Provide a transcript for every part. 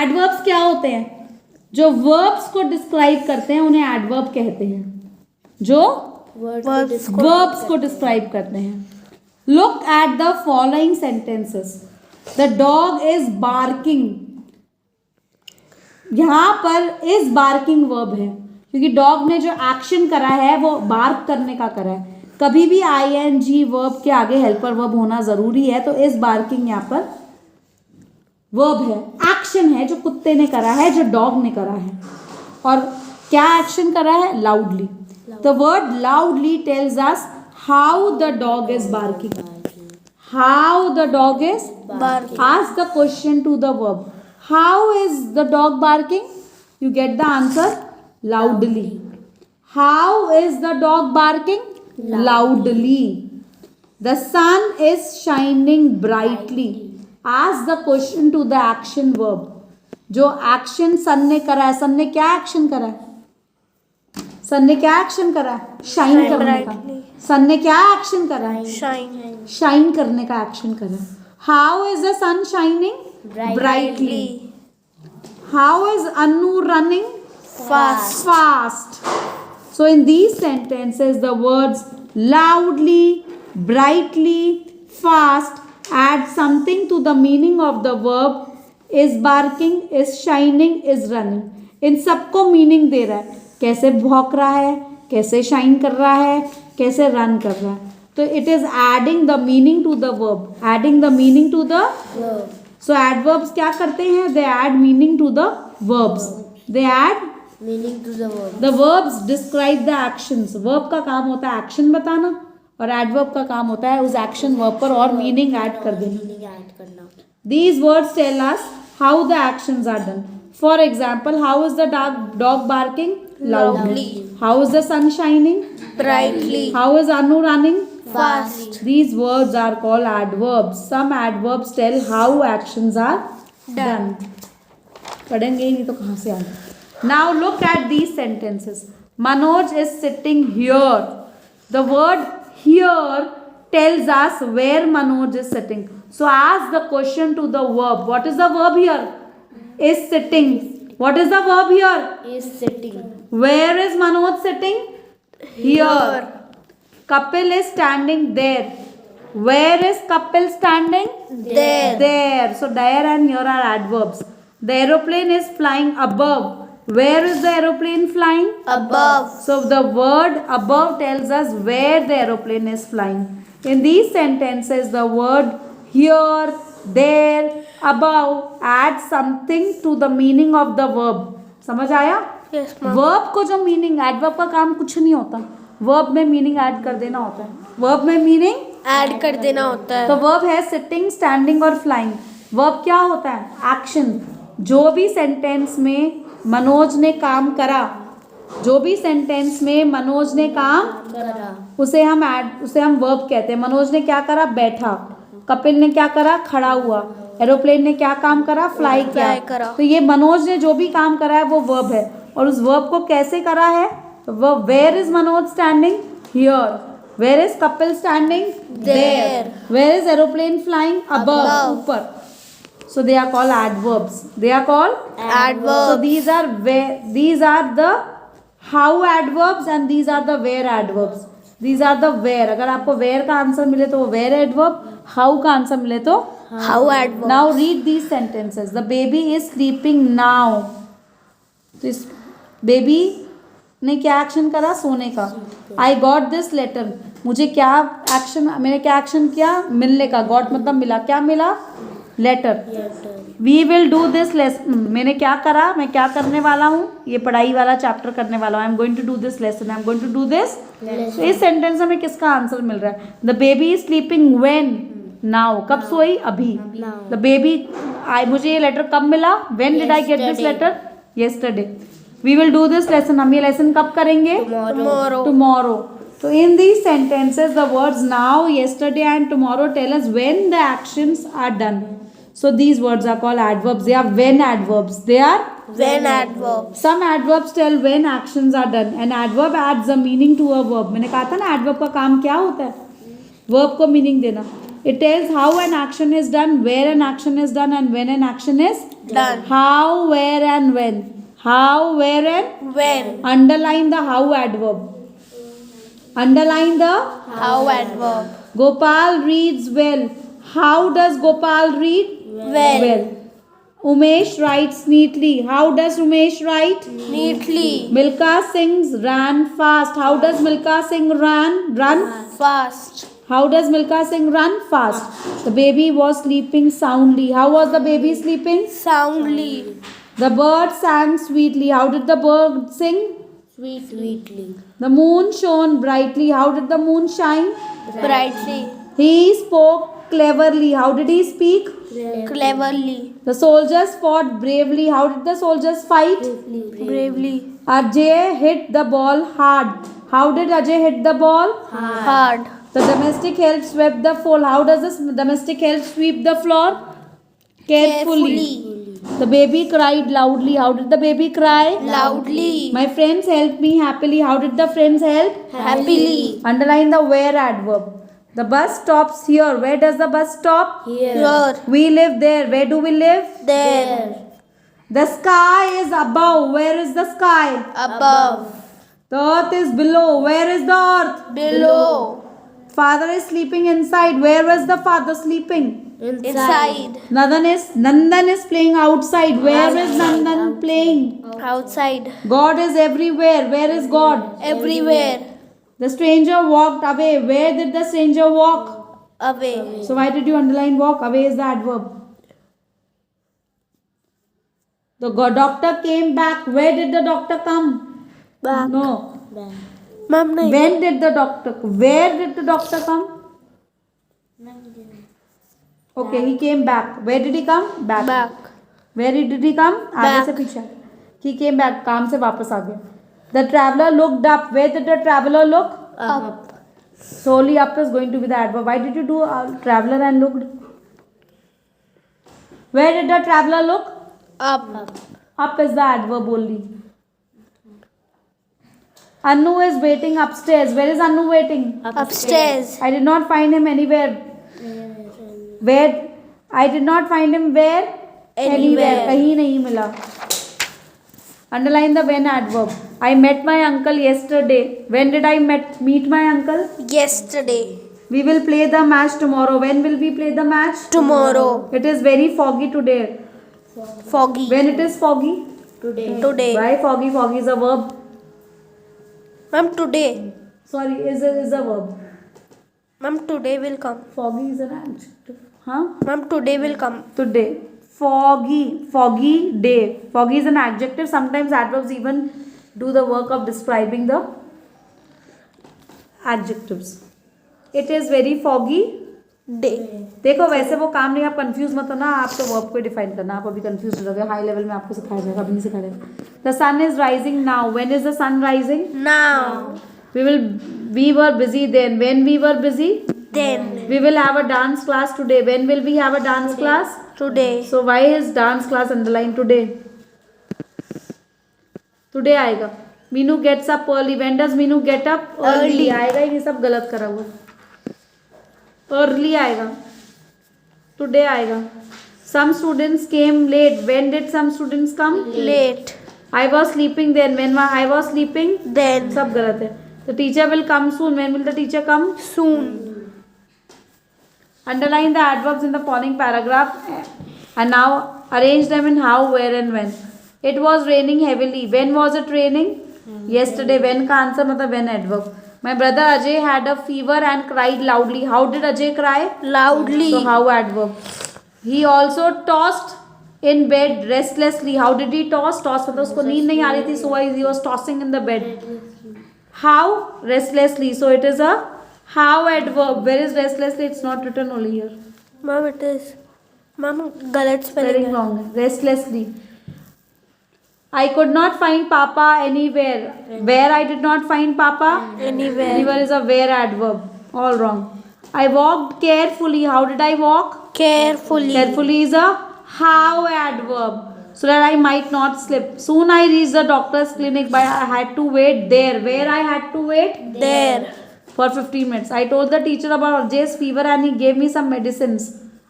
Adverbs क्या होते हैं? जो वर्ब्स को डिस्क्राइब करते हैं उन्हें एडवर्ब कहते हैं, जो वर्ब्स को डिस्क्राइब करते हैं। Look at the following sentences. The dog is barking. यहां पर इज बार्किंग वर्ब है क्योंकि डॉग ने जो एक्शन करा है वो बार्क करने का करा है। कभी भी आईएनजी वर्ब के आगे हेल्पर वर्ब होना जरूरी है, तो इज बार्किंग यहाँ पर वर्ब है, एक्शन है जो कुत्ते ने करा है, जो डॉग ने करा है। और क्या एक्शन करा है? Loudly. The word loudly tells us how the dog is barking. How the dog is barking. Ask the question to the verb, how is the dog barking? You get the answer loudly. How is the dog barking? Loudly. The sun is shining brightly. Ask the question to the action verb. जो action सन ने करा है, सन ने क्या action करा है? सन ने क्या एक्शन करा है? शाइन करने का। सन ने क्या एक्शन करा है? शाइन करने का एक्शन करा है। How is the sun shining? Brightly. How is Anu running? Fast. So in these sentences the words loudly, brightly, fast add something to the meaning of the verb is barking, is shining, is running. इन सबको meaning दे रहा है, कैसे भौंक रहा है, कैसे shine कर रहा है, कैसे रन कर रहा है। तो it is adding the meaning to the verb, adding the meaning to the verb. So adverbs क्या करते हैं? They add meaning to the verbs, they add meaning to the verb. The verbs describe the actions. Verb का काम होता है action बताना और adverb का काम होता है उस एक्शन वर्ब पर और मीनिंग ऐड कर देना। These words tell us how the actions are done. For example, how is the dog barking? Loudly. How is the sun shining? Brightly. How is Anu running? Fast. These words are called adverbs. Some adverbs tell how actions are done. पढ़ेंगे ही नहीं तो कहाँ से आएंगे? Now look at these sentences. Manoj is sitting here. The word here tells us where Manoj is sitting. So ask the question to the verb. What is the verb here? Is sitting. What is the verb here? Is sitting. Where is Manoj sitting? Here. Kapil is standing there. Where is Kapil standing? There. There. So there and here are adverbs. The aeroplane is flying above. Where is the aeroplane flying? Above. So the word above tells us where the aeroplane is flying. In these sentences, the word here, there, above adds something to the meaning of the verb. समझ आया? Yes, ma'am. Verb को जो meaning, adverb का काम कुछ नहीं होता, verb में meaning add कर देना होता है। verb में meaning add कर देना होता है। तो verb है sitting, standing और flying। verb क्या होता है? Action। जो भी सेंटेंस में मनोज ने काम करा, जो भी सेंटेंस में मनोज ने काम करा उसे हम वर्ब कहते हैं। मनोज ने क्या करा? बैठा। कपिल ने क्या करा? खड़ा हुआ। एरोप्लेन ने क्या काम करा? फ्लाई किया। तो ये मनोज ने जो भी काम करा है वो वर्ब है। और उस वर्ब को कैसे करा है? तो वो where is Manoj standing? Here. Where is Kapil standing? There. Where is aeroplane flying? Above, ऊपर। So they are called adverbs. They are called adverbs. So these are the how adverbs and these are the where adverbs. These are the where. अगर आपको where का answer मिले तो वो where adverb, how का answer मिले तो how adverb. Now read these sentences. The baby is sleeping now. तो इस baby ने क्या एक्शन करा? सोने का। I got this letter. मुझे क्या एक्शन, मैंने क्या एक्शन किया? मिलने का। got मतलब मिला। क्या मिला? Letter. We will do this lesson. मैंने क्या करा? मैं क्या करने वाला हूँ? ये पढ़ाई वाला चैप्टर करने वाला हूँ। I am going to do this lesson. I am going to do this. इस सेंटेंस में किसका आंसर मिल रहा है? The baby is sleeping when? Now. कब सोई? अभी। द बेबी, मुझे ये लेटर कब मिला? When did I get this letter? Yesterday. We will do this lesson. हम ये लेसन कब करेंगे? Tomorrow. So in these sentences, the words now, yesterday and tomorrow tell us when the actions are done. So these words are called adverbs. They are when adverbs. They are when adverbs. Some adverbs tell when actions are done. An adverb adds a meaning to a verb. मैंने कहा था ना adverb का काम क्या होता है? Verb को meaning देना. It tells how an action is done, where an action is done, and when an action is Done. how, where, and when. How, where, and When. underline the how adverb. Underline the How adverb. Gopal reads well. How does Gopal read? Well. Umesh writes neatly. How does Umesh write? Neatly. Milka sings ran fast. How does Milka sing ran? Run. Fast. How does Milka sing run? Fast. The baby was sleeping soundly. How was the baby sleeping? Soundly. The bird sang sweetly. How did the bird sing? Sweetly. The moon shone brightly. How did the moon shine? Brightly. He spoke cleverly. How did he speak? Cleverly. The soldiers fought bravely. How did the soldiers fight? Bravely. Ajay hit the ball hard. How did Ajay hit the ball? Hard. The domestic help swept the floor. How does the domestic help sweep the floor? Carefully. The baby cried loudly. How did the baby cry? Loudly. My friends helped me happily. How did the friends help? Happily. Underline the where adverb. The bus stops here. Where does the bus stop? Here. We live there. Where do we live? There. The sky is above. Where is the sky? Above. The earth is below. Where is the earth? Below. Father is sleeping inside. Where is the father sleeping? Inside. Nandan is playing outside. Where is Nandan playing? Outside. God is everywhere. Where is God? Everywhere. The stranger walked away. Where did the stranger walk? Away. So why did you underline walk? Away is the adverb. The doctor came back. Where did the doctor come? Back. No. Ma'am, nahi. When did the doctor? Where did the doctor come? Okay, he came back. Where did he come? Back. Back. Where did he come? आगे Back. से पीछे. He came back. काम से वापस आ गया. The traveler looked up. Where did the traveler look? Up. Solely up is going to be the adverb. Why did you do traveler and looked? Where did the traveler look? Up. Up is the adverb only. Anu is waiting upstairs. Where is Anu waiting? Upstairs. I did not find him anywhere. Where? I did not find him where? Anywhere. कहीं नहीं मिला. Underline the when adverb. I met my uncle yesterday. When did I meet my uncle? Yesterday. We will play the match tomorrow. When will we play the match? Tomorrow. It is very foggy today. Foggy. When it is foggy? Today. Why foggy? Foggy is a verb. Ma'am, today. Sorry, is a verb. Ma'am, today will come. Foggy is an adjective. Huh? Ma'am, today will come. Today. Foggy day. Foggy is an adjective. Sometimes adverbs even do the work of describing the adjectives. It is very foggy Day. देखो वैसे वो काम नहीं, आप confuse मत होना, आप तो वर्ब को डिफाइन करना. आप अभी कंफ्यूज हो जाओगे. हाई लेवल में आपको सिखाया जाएगा, अभी नहीं सिखाया जाएगा. The sun is rising now. When is the sun rising? Now. We were busy then. When we were busy? Then. We will have a dance class today. When will we have a dance class? Today. So why is dance class underlined today? Today आएगा. Meenu gets up early. When does Meenu get up? Early. आएगा ही नहीं, सब गलत करा हुआ. Early आएगा. Today आएगा. Some students came late. When did some students come? Late. I was sleeping then. When I was sleeping? Then. सब गलत है. The teacher will come soon. When will the teacher come? Soon. Underline the adverbs in the following paragraph and now arrange them in how, where and when. It was raining heavily. When was it raining? Yesterday. When का answer मतलब when adverb. My brother Ajay had a fever and cried loudly. How did Ajay cry? Loudly. So how adverb. He also tossed in bed restlessly. How did he toss? Toss मतलब उसको नींद नहीं आ रही थी, so he was tossing in the bed. How? Restlessly. So it is a how adverb. Where is restlessly? It's not written only here. Ma'am, it is. Ma'am, galat spelling Spelling है. wrong. Restlessly. I could not find Papa anywhere. Where I did not find Papa? Anywhere. Anywhere is a where adverb. All wrong. I walked carefully. How did I walk? Carefully. Carefully is a how adverb. So that I might not slip. Soon I reached the doctor's clinic, but I had to wait there. Where I had to wait? There. for 15 minutes. I told the teacher about Ajay's fever and he gave me some medicines.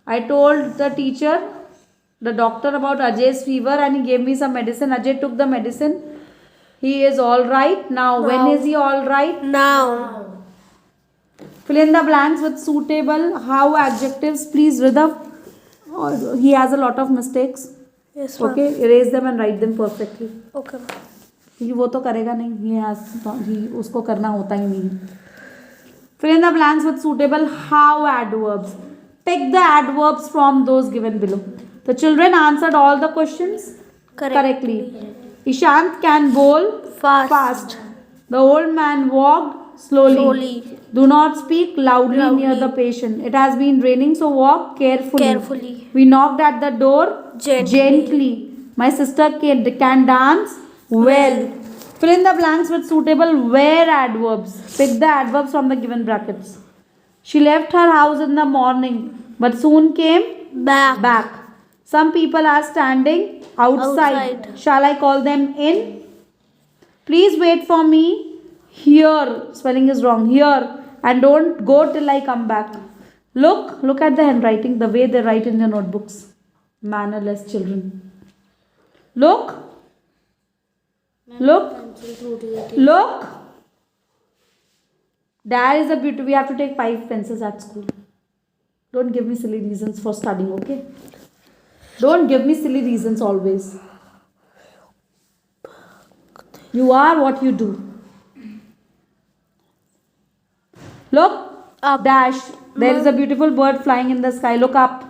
I told the doctor about Ajay's fever and he gave me some medicine. Ajay took the medicine. He is all right now. When Now. is he all right? Now. Fill in the blanks with suitable. How adjectives, please, Ridhav. He has a lot of mistakes. Yes, ma'am. Okay, erase them and write them perfectly. Okay, ma'am. क्योंकि वो तो करेगा नहीं, उसको करना होता ही नहीं. Fill in the blanks with suitable how adverbs. Pick the adverbs from those given below. The children answered all the questions correctly. Ishant can bowl fast. The old man walked slowly. Do not speak loudly near the patient. It has been raining, so walk carefully. We knocked at the door gently. My sister can dance well. Fill in the blanks with suitable where adverbs. Pick the adverbs from the given brackets. She left her house in the morning, but soon came back. Some people are standing outside. Shall I call them in? Please wait for me here. Spelling is wrong. Here. And don't go till I come back. Look at the handwriting, the way they write in their notebooks. Mannerless children. Look. Dad is a beauty. We have to take 5 pencils at school. Don't give me silly reasons for studying, okay? Don't give me silly reasons always. You are what you do. Look. Up. Dash. There is a beautiful bird flying in the sky. Look up.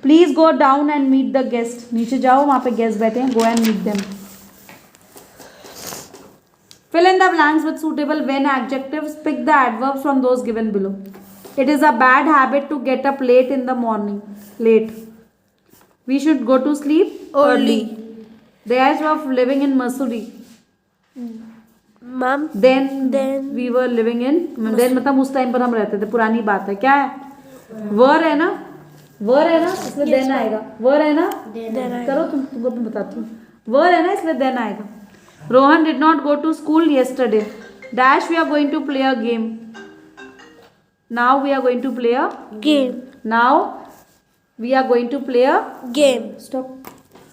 Please go down and meet the guest. नीचे जाओ, वहाँ पे guest बैठे हैं. Go and meet them. Fill in the blanks with suitable when adjectives. Pick the adverbs from those given below. It is a bad habit to get up late in the morning. Late. We should go to sleep early. Dash of living in Missouri. Ma'am. Then we were living in. Then मतलब उस time पर हम रहते थे. पुरानी बात है. क्या है? वर है ना? इसलिए then आएगा. वर है ना? करो तुमको मैं बताती हूँ. वर है ना, इसलिए then आएगा. Rohan did not go to school yesterday. Dash, we are going to play a game. Now we are going to play a game. Now we are going to play a game. Stop.